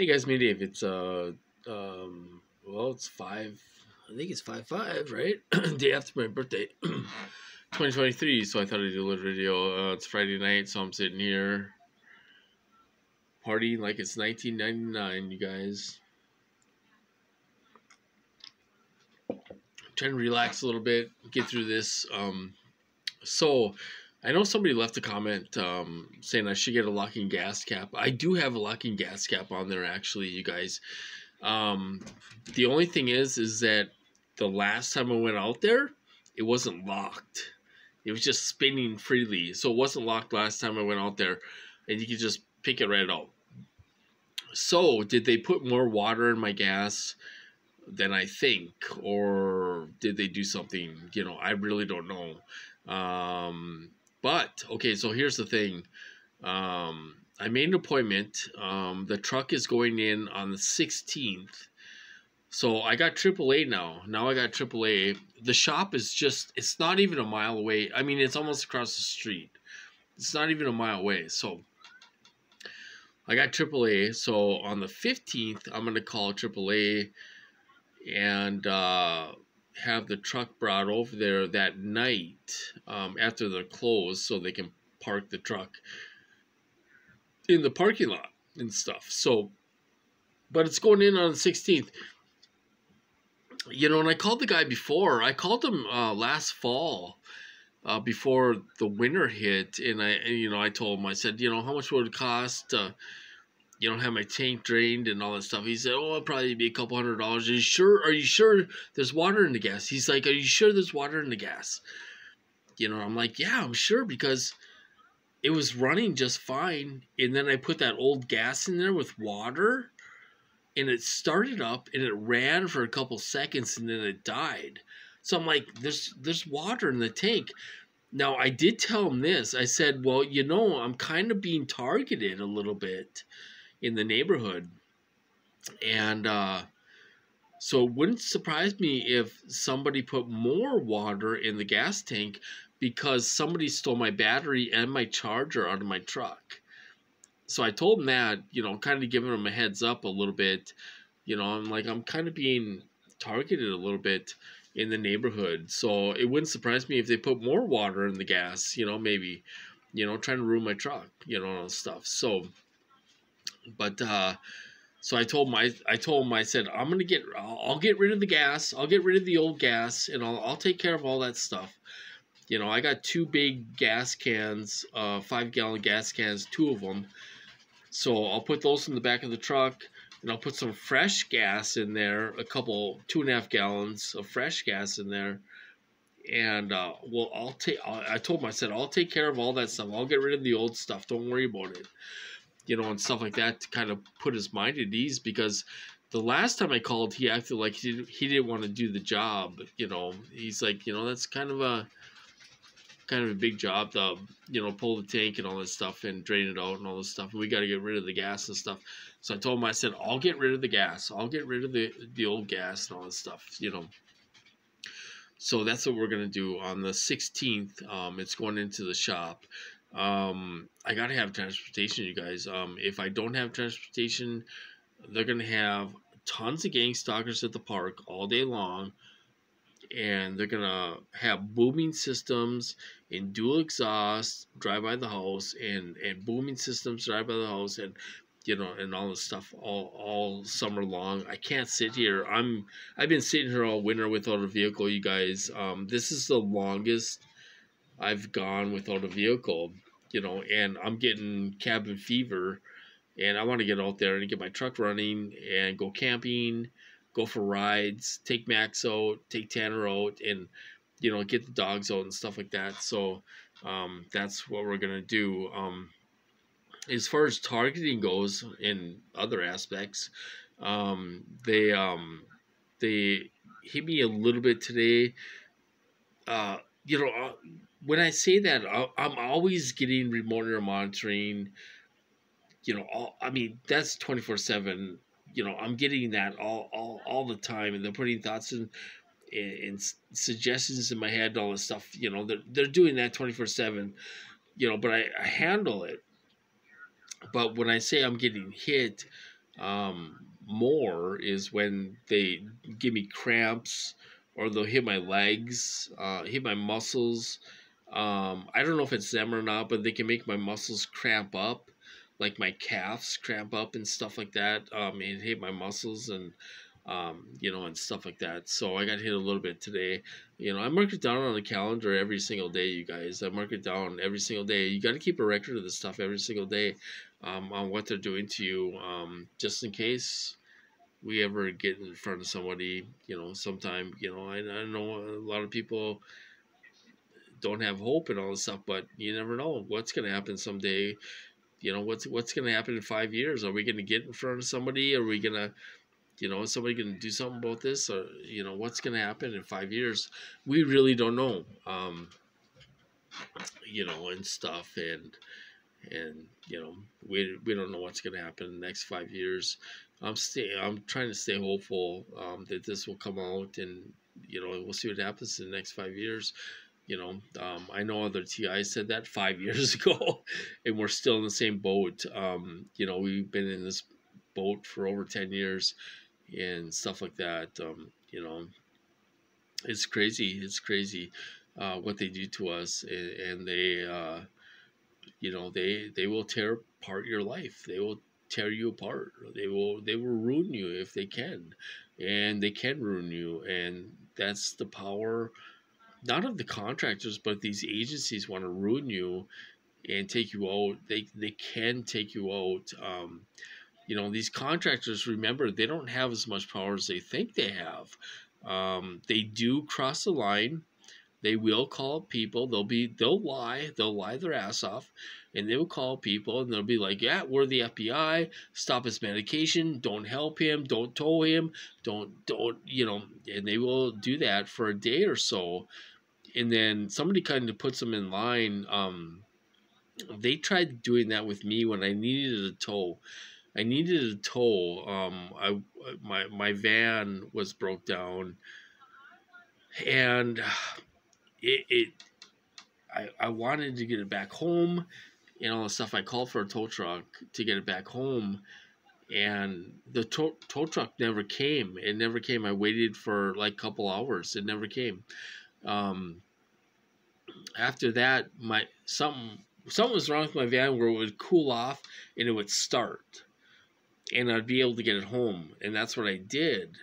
Hey guys, me Dave. It's well, it's five. I think it's 5/5, right? Day after my birthday, 2023. So I thought I'd do a little video. It's Friday night, so I'm sitting here partying like it's 1999. You guys, trying to relax a little bit, get through this. So I know somebody left a comment saying I should get a locking gas cap. I do have a locking gas cap on there, actually, you guys. The only thing is that the last time I went out there, it wasn't locked. It was just spinning freely. So it wasn't locked last time I went out there, and you could just pick it right out. So did they put more water in my gas than I think, or did they do something? I really don't know. But okay, so here's the thing. I made an appointment. The truck is going in on the 16th. So I got AAA now. Now I got AAA. The shop is it's not even a mile away. I mean, it's almost across the street. It's not even a mile away. So I got AAA. So on the 15th, I'm going to call AAA and have the truck brought over there that night after they're closed so they can park the truck in the parking lot and stuff. So, but it's going in on the 16th. And I called the guy before. I called him last fall before the winter hit, and I told him, I said, how much would it cost to, have my tank drained and all that stuff. He said, it'll probably be a couple $100. Are you sure there's water in the gas? He's like, are you sure there's water in the gas? I'm like, yeah, I'm sure, because it was running just fine. And then I put that old gas in there with water, and it started up and it ran for a couple seconds and then it died. So I'm like, there's water in the tank. Now, I did tell him this. I said, well, I'm kind of being targeted a little bit in the neighborhood. And so it wouldn't surprise me if somebody put more water in the gas tank because somebody stole my battery and my charger out of my truck. So I told him that, kind of giving him a heads up a little bit. I'm like, I'm kind of being targeted a little bit in the neighborhood. So it wouldn't surprise me if they put more water in the gas, maybe, trying to ruin my truck, and stuff. So, but, so I told him, I said, I'll get rid of the gas. I'll get rid of the old gas, and I'll take care of all that stuff. I got 2 big gas cans, 5-gallon gas cans, 2 of them. So I'll put those in the back of the truck, and I'll put some fresh gas in there, a couple 2.5 gallons of fresh gas in there. And I told him, I said, I'll take care of all that stuff. I'll get rid of the old stuff. Don't worry about it. And stuff like that, to kind of put his mind at ease, because the last time I called, he acted like he didn't want to do the job. He's like, that's kind of a big job to, pull the tank and all this stuff and drain it out and all this stuff. And we got to get rid of the gas and stuff. So I told him, I said, I'll get rid of the gas. I'll get rid of the old gas and all this stuff, So that's what we're going to do on the 16th. It's going into the shop. I got to have transportation, you guys. If I don't have transportation, they're going to have tons of gang stalkers at the park all day long. And they're going to have booming systems and dual exhaust drive by the house and booming systems drive by the house and, and all this stuff all summer long. I can't sit here. I've been sitting here all winter without a vehicle, you guys. This is the longest I've gone without a vehicle, and I'm getting cabin fever, and I want to get out there and get my truck running and go camping, go for rides, take Max out, take Tanner out, and, get the dogs out and stuff like that. So that's what we're going to do. As far as targeting goes in other aspects, they hit me a little bit today. When I say that, I'm always getting remote area monitoring. That's 24/7. I'm getting that all the time, and they're putting thoughts and suggestions in my head and all this stuff. They're doing that 24/7. But I handle it. But when I say I'm getting hit, more is when they give me cramps, or they'll hit my legs, hit my muscles. I don't know if it's them or not, but they can make my muscles cramp up, like my calves cramp up and stuff like that. It hit my muscles, and and stuff like that. So I got hit a little bit today. I mark it down on the calendar every single day, you guys. I mark it down every single day. You got to keep a record of this stuff every single day, on what they're doing to you, just in case we ever get in front of somebody, sometime, I know a lot of people don't have hope and all this stuff, but you never know what's going to happen someday. What's going to happen in 5 years? Are we going to get in front of somebody? Are we going to, is somebody going to do something about this? Or, what's going to happen in 5 years? We really don't know, and stuff. And we don't know what's going to happen in the next 5 years. I'm trying to stay hopeful, that this will come out, and we'll see what happens in the next 5 years. I know other TI said that 5 years ago, and we're still in the same boat. We've been in this boat for over 10 years and stuff like that. It's crazy. It's crazy, what they do to us, and they will tear apart your life. They will tear you apart. They will ruin you if they can, and they can ruin you. And that's the power, not of the contractors, but these agencies want to ruin you and take you out. They can take you out. These contractors, remember, they don't have as much power as they think they have. They do cross the line. They will call people. They'll lie their ass off, and they will call people, and they'll be like, "Yeah, we're the FBI. Stop his medication. Don't help him. Don't tow him. Don't." And they will do that for a day or so, and then somebody kind of puts them in line. They tried doing that with me when I needed a tow. My van was broke down, and I wanted to get it back home and all the stuff. I called for a tow truck to get it back home, and the tow truck never came. It never came. I waited for like a couple hours. It never came. After that, something was wrong with my van, where it would cool off and it would start, and I'd be able to get it home. And that's what I did,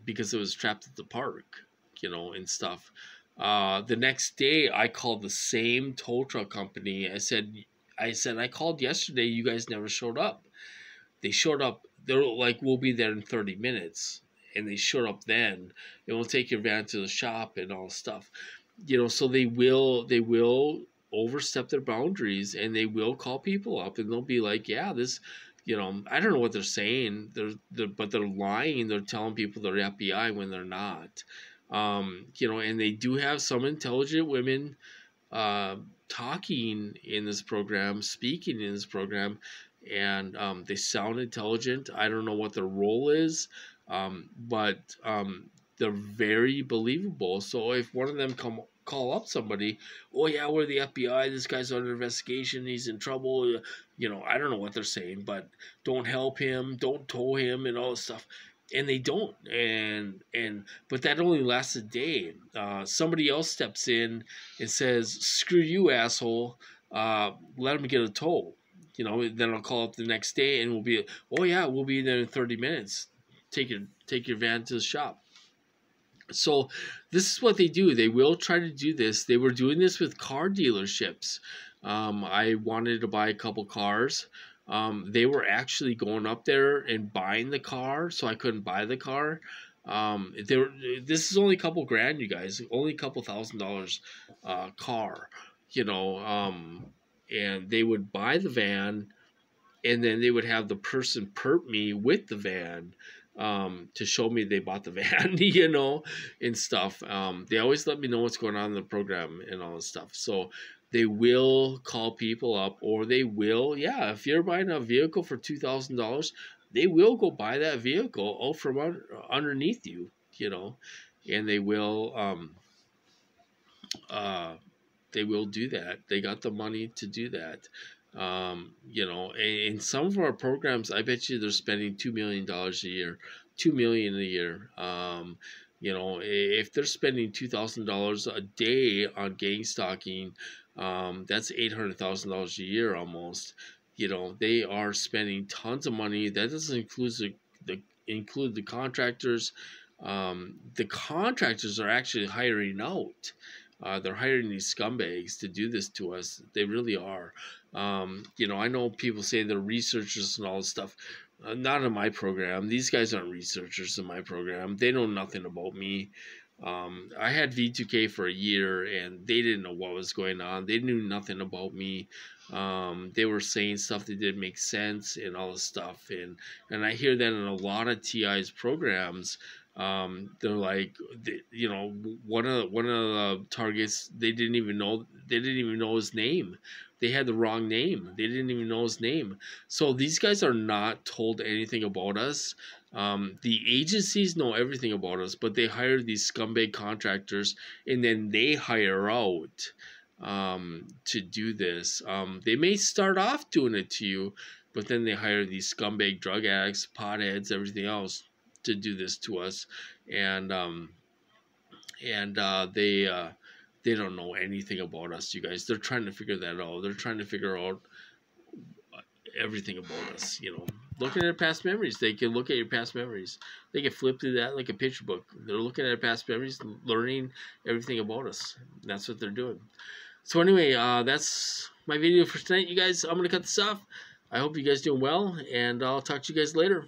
because it was trapped at the park, and stuff. The next day, I called the same tow truck company. I said, I called yesterday. You guys never showed up. They showed up. They're like, we'll be there in 30 minutes. And they showed up then. And we'll take your van to the shop and all stuff. So they will overstep their boundaries, and they will call people up, and they'll be like, yeah, this, I don't know what they're saying. But they're lying. They're telling people they're FBI when they're not. And they do have some intelligent women talking in this program, speaking in this program, and they sound intelligent. I don't know what their role is, but they're very believable. So if one of them call up somebody, oh yeah, we're the FBI, this guy's under investigation, he's in trouble, I don't know what they're saying, but don't help him, don't tow him, and all this stuff. And they don't, but that only lasts a day. Somebody else steps in and says, "Screw you, asshole! Let him get a tow." Then I'll call up the next day, and we'll be, "Oh yeah, we'll be there in 30 minutes. Take your van to the shop." So this is what they do. They will try to do this. They were doing this with car dealerships. I wanted to buy a couple cars. They were actually going up there and buying the car, so I couldn't buy the car. This is only a couple grand, you guys. Only a couple $1,000 car, and they would buy the van, and then they would have the person perp me with the van, to show me they bought the van, and stuff. They always let me know what's going on in the program and all this stuff. So they will call people up, or they will, if you're buying a vehicle for $2,000, they will go buy that vehicle out from underneath you, and they will do that. They got the money to do that. You know, in some of our programs, I bet you they're spending $2 million a year, 2 million a year. You know, if they're spending $2,000 a day on gang stalking, that's $800,000 a year almost. You know, they are spending tons of money. That doesn't include the contractors. The contractors are actually hiring out. They're hiring these scumbags to do this to us. They really are. You know, I know people say they're researchers and all this stuff. Not in my program. These guys aren't researchers in my program. They know nothing about me. I had V2K for a year and they didn't know what was going on. They knew nothing about me. They were saying stuff that didn't make sense and all this stuff. And I hear that in a lot of TI's programs. They're like, you know, one of the targets, they didn't even know his name. They had the wrong name. They didn't even know his name. So these guys are not told anything about us. The agencies know everything about us, but they hire these scumbag contractors and then they hire out to do this. They may start off doing it to you, but then they hire these scumbag drug addicts, potheads, everything else to do this to us, and they don't know anything about us, you guys. They're trying to figure that out. They're trying to figure out everything about us. You know, looking at past memories. They can look at your past memories. They can flip through that like a picture book. They're looking at past memories, learning everything about us. That's what they're doing. So anyway, that's my video for tonight, you guys. I'm gonna cut this off. I hope you guys doing well, and I'll talk to you guys later.